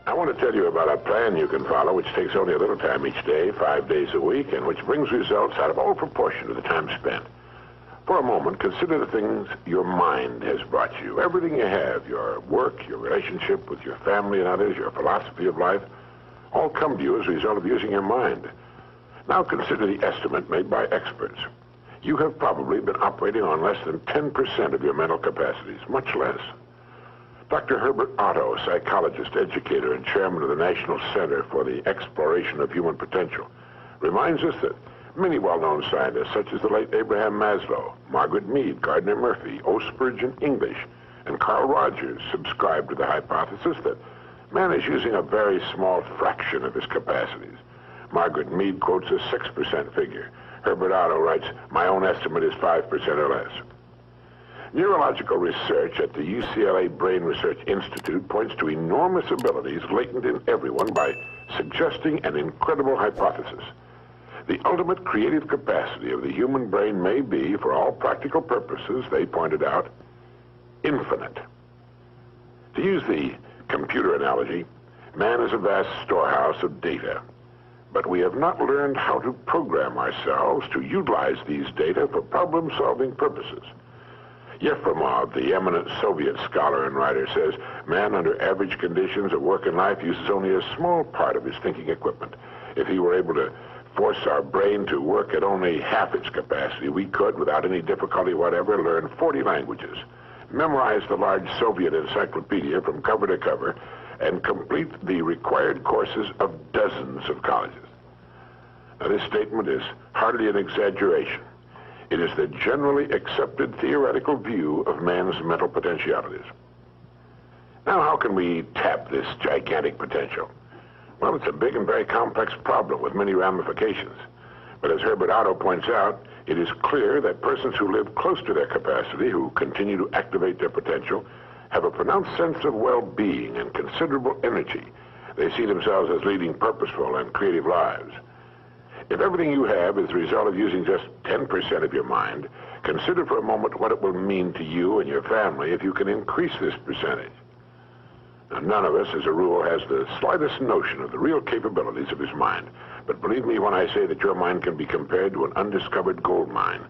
I want to tell you about a plan you can follow which takes only a little time each day, 5 days a week, and which brings results out of all proportion to the time spent. For a moment, consider the things your mind has brought you. Everything you have, your work, your relationship with your family and others, your philosophy of life, all come to you as a result of using your mind. Now consider the estimate made by experts. You have probably been operating on less than 10% of your mental capacities, much less. Dr. Herbert Otto, psychologist, educator, and chairman of the National Center for the Exploration of Human Potential, reminds us that many well-known scientists, such as the late Abraham Maslow, Margaret Mead, Gardner Murphy, O. Spurgeon English, and Carl Rogers, subscribe to the hypothesis that man is using a very small fraction of his capacities. Margaret Mead quotes a 6% figure. Herbert Otto writes, "My own estimate is 5% or less." Neurological research at the UCLA Brain Research Institute points to enormous abilities latent in everyone by suggesting an incredible hypothesis. The ultimate creative capacity of the human brain may be, for all practical purposes, they pointed out, infinite. To use the computer analogy, man is a vast storehouse of data, but we have not learned how to program ourselves to utilize these data for problem-solving purposes. Yefremov, the eminent Soviet scholar and writer, says, man under average conditions of work and life uses only a small part of his thinking equipment. If he were able to force our brain to work at only half its capacity, we could, without any difficulty whatever, learn 40 languages, memorize the large Soviet encyclopedia from cover to cover, and complete the required courses of dozens of colleges. Now, this statement is hardly an exaggeration. It is the generally accepted theoretical view of man's mental potentialities. Now, how can we tap this gigantic potential? Well, it's a big and very complex problem with many ramifications. But as Herbert Otto points out, it is clear that persons who live close to their capacity, who continue to activate their potential, have a pronounced sense of well-being and considerable energy. They see themselves as leading purposeful and creative lives. If everything you have is the result of using just 10% of your mind, consider for a moment what it will mean to you and your family if you can increase this percentage. Now, none of us, as a rule, has the slightest notion of the real capabilities of his mind. But believe me when I say that your mind can be compared to an undiscovered gold mine.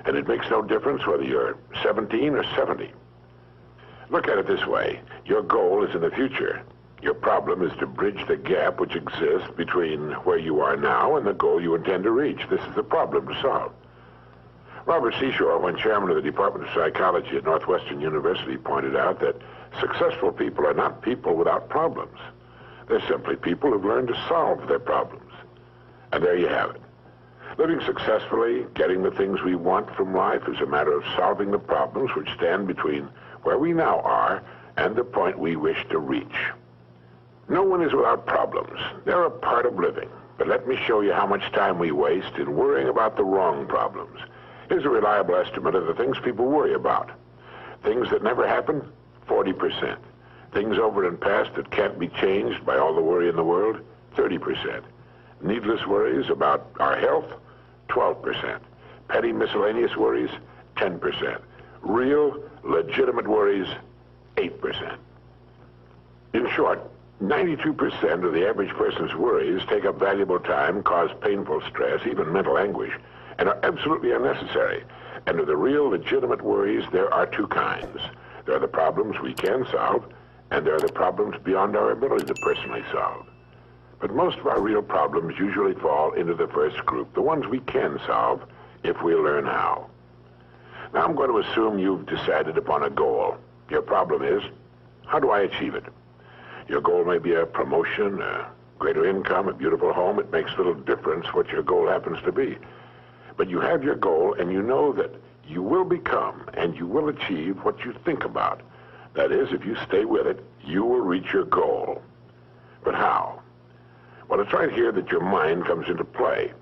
And it makes no difference whether you're 17 or 70. Look at it this way. Your goal is in the future. Your problem is to bridge the gap which exists between where you are now and the goal you intend to reach. This is the problem to solve. Robert Seashore, when chairman of the Department of Psychology at Northwestern University, pointed out that successful people are not people without problems. They're simply people who've learned to solve their problems. And there you have it. Living successfully, getting the things we want from life is a matter of solving the problems which stand between where we now are and the point we wish to reach. No one is without problems. They're a part of living. But let me show you how much time we waste in worrying about the wrong problems. Here's a reliable estimate of the things people worry about. Things that never happen, 40%. Things over and past that can't be changed by all the worry in the world, 30%. Needless worries about our health, 12%. Petty miscellaneous worries, 10%. Real, legitimate worries, 8%. In short, 92% of the average person's worries take up valuable time, cause painful stress, even mental anguish, and are absolutely unnecessary. And of the real, legitimate worries, there are two kinds. There are the problems we can solve, and there are the problems beyond our ability to personally solve. But most of our real problems usually fall into the first group, the ones we can solve if we learn how. Now I'm going to assume you've decided upon a goal. Your problem is, how do I achieve it? Your goal may be a promotion, a greater income, a beautiful home. It makes little difference what your goal happens to be. But you have your goal, and you know that you will become and you will achieve what you think about. That is, if you stay with it, you will reach your goal. But how? Well, it's right here that your mind comes into play.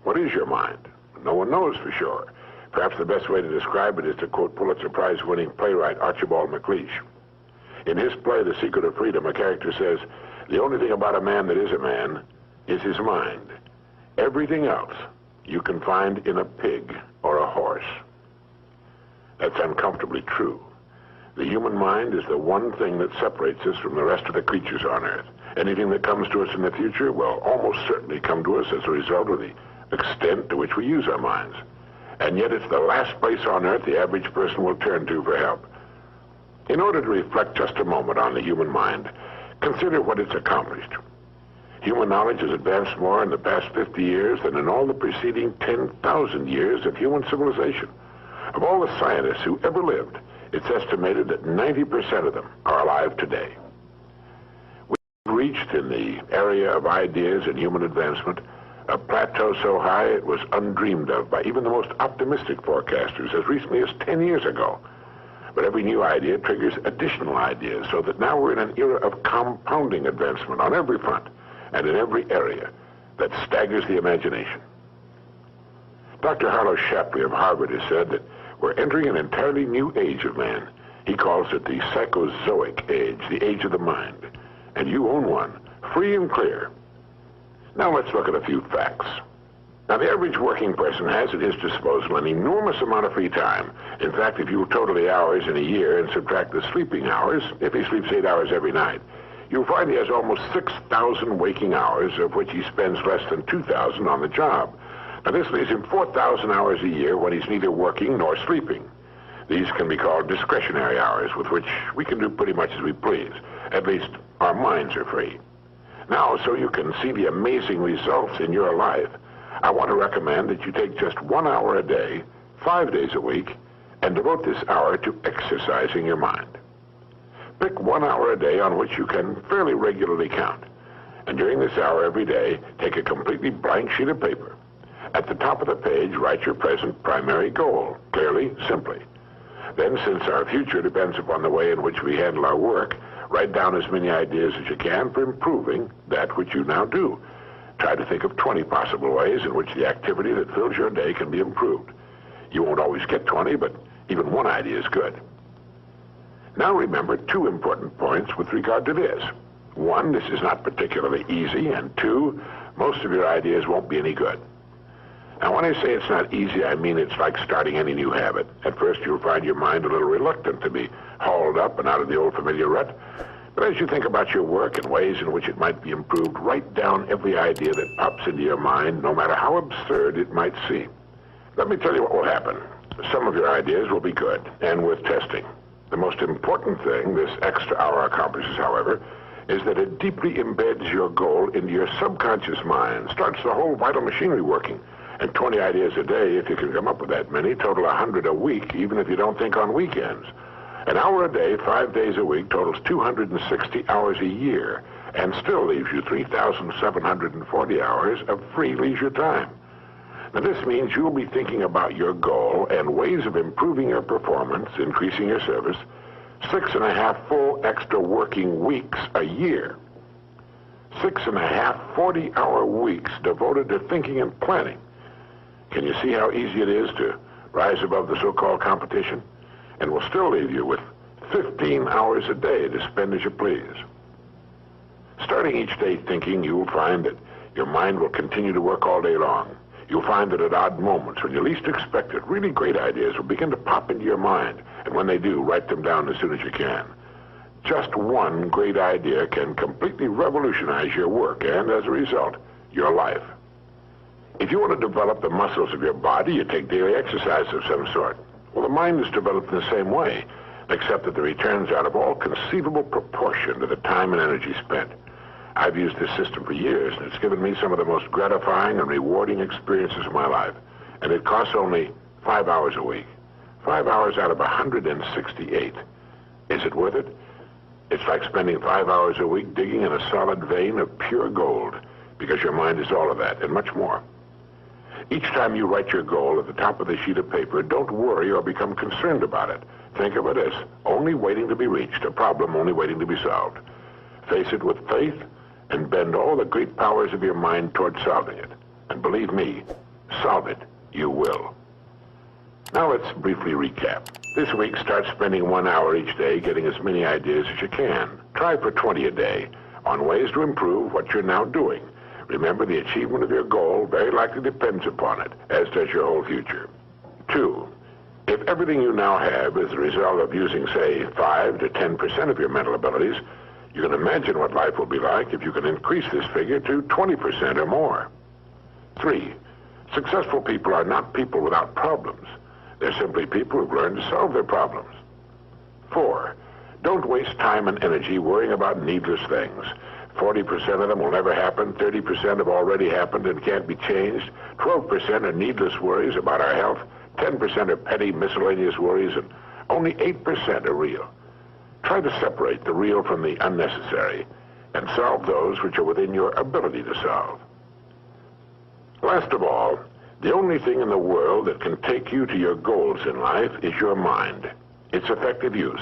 What is your mind? No one knows for sure. Perhaps the best way to describe it is to quote Pulitzer Prize-winning playwright Archibald MacLeish. In his play, The Secret of Freedom, a character says, "The only thing about a man that is a man is his mind. Everything else you can find in a pig or a horse." That's uncomfortably true. The human mind is the one thing that separates us from the rest of the creatures on Earth. Anything that comes to us in the future will almost certainly come to us as a result of the extent to which we use our minds. And yet it's the last place on Earth the average person will turn to for help. In order to reflect just a moment on the human mind, consider what it's accomplished. Human knowledge has advanced more in the past 50 years than in all the preceding 10,000 years of human civilization. Of all the scientists who ever lived, it's estimated that 90% of them are alive today. We've reached in the area of ideas and human advancement a plateau so high it was undreamed of by even the most optimistic forecasters as recently as 10 years ago. But every new idea triggers additional ideas, so that now we're in an era of compounding advancement on every front and in every area that staggers the imagination. Dr. Harlow Shapley of Harvard has said that we're entering an entirely new age of man. He calls it the psychozoic age, the age of the mind. And you own one, free and clear. Now let's look at a few facts. Now, the average working person has at his disposal an enormous amount of free time. In fact, if you total the hours in a year and subtract the sleeping hours, if he sleeps 8 hours every night, you'll find he has almost 6,000 waking hours, of which he spends less than 2,000 on the job. Now, this leaves him 4,000 hours a year when he's neither working nor sleeping. These can be called discretionary hours, with which we can do pretty much as we please. At least, our minds are free. Now, so you can see the amazing results in your life, I want to recommend that you take just 1 hour a day, 5 days a week, and devote this hour to exercising your mind. Pick 1 hour a day on which you can fairly regularly count. And during this hour every day, take a completely blank sheet of paper. At the top of the page, write your present primary goal, clearly, simply. Then, since our future depends upon the way in which we handle our work, write down as many ideas as you can for improving that which you now do. Try to think of 20 possible ways in which the activity that fills your day can be improved. You won't always get 20, but even one idea is good. Now remember 2 important points with regard to this. 1, this is not particularly easy, and 2, most of your ideas won't be any good. Now, when I say it's not easy, I mean it's like starting any new habit. At first, you'll find your mind a little reluctant to be hauled up and out of the old familiar rut. But as you think about your work and ways in which it might be improved, write down every idea that pops into your mind, no matter how absurd it might seem. Let me tell you what will happen. Some of your ideas will be good and worth testing. The most important thing this extra hour accomplishes, however, is that it deeply embeds your goal into your subconscious mind, starts the whole vital machinery working. And 20 ideas a day, if you can come up with that many, total 100 a week, even if you don't think on weekends. An hour a day, 5 days a week, totals 260 hours a year, and still leaves you 3,740 hours of free leisure time. Now, this means you'll be thinking about your goal and ways of improving your performance, increasing your service, 6.5 full extra working weeks a year. 6.5 40-hour weeks devoted to thinking and planning. Can you see how easy it is to rise above the so-called competition? And will still leave you with 15 hours a day to spend as you please. Starting each day thinking, you'll find that your mind will continue to work all day long. You'll find that at odd moments, when you least expect it, really great ideas will begin to pop into your mind. And when they do, write them down as soon as you can. Just one great idea can completely revolutionize your work and, as a result, your life. If you want to develop the muscles of your body, you take daily exercise of some sort. Well, the mind is developed in the same way, except that the returns are out of all conceivable proportion to the time and energy spent. I've used this system for years, and it's given me some of the most gratifying and rewarding experiences of my life. And it costs only 5 hours a week. 5 hours out of 168. Is it worth it? It's like spending 5 hours a week digging in a solid vein of pure gold, because your mind is all of that and much more. Each time you write your goal at the top of the sheet of paper, don't worry or become concerned about it. Think of it as only waiting to be reached, a problem only waiting to be solved. Face it with faith and bend all the great powers of your mind toward solving it. And believe me, solve it, you will. Now let's briefly recap. This week, start spending 1 hour each day getting as many ideas as you can. Try for 20 a day on ways to improve what you're now doing. Remember, the achievement of your goal very likely depends upon it, as does your whole future. 2, if If everything you now have is the result of using, say, 5 to 10% of your mental abilities, you can imagine what life will be like if you can increase this figure to 20% or more. 3, successful people are not people without problems. They're simply people who've learned to solve their problems. 4, don't waste time and energy worrying about needless things. 40% of them will never happen, 30% have already happened and can't be changed, 12% are needless worries about our health, 10% are petty miscellaneous worries, and only 8% are real. Try to separate the real from the unnecessary and solve those which are within your ability to solve. Last of all, the only thing in the world that can take you to your goals in life is your mind, its effective use,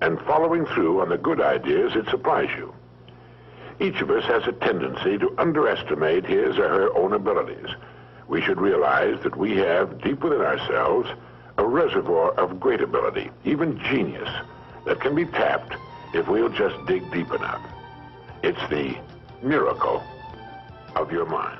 and following through on the good ideas it supplies you. Each of us has a tendency to underestimate his or her own abilities. We should realize that we have deep within ourselves a reservoir of great ability, even genius, that can be tapped if we'll just dig deep enough. It's the miracle of your mind.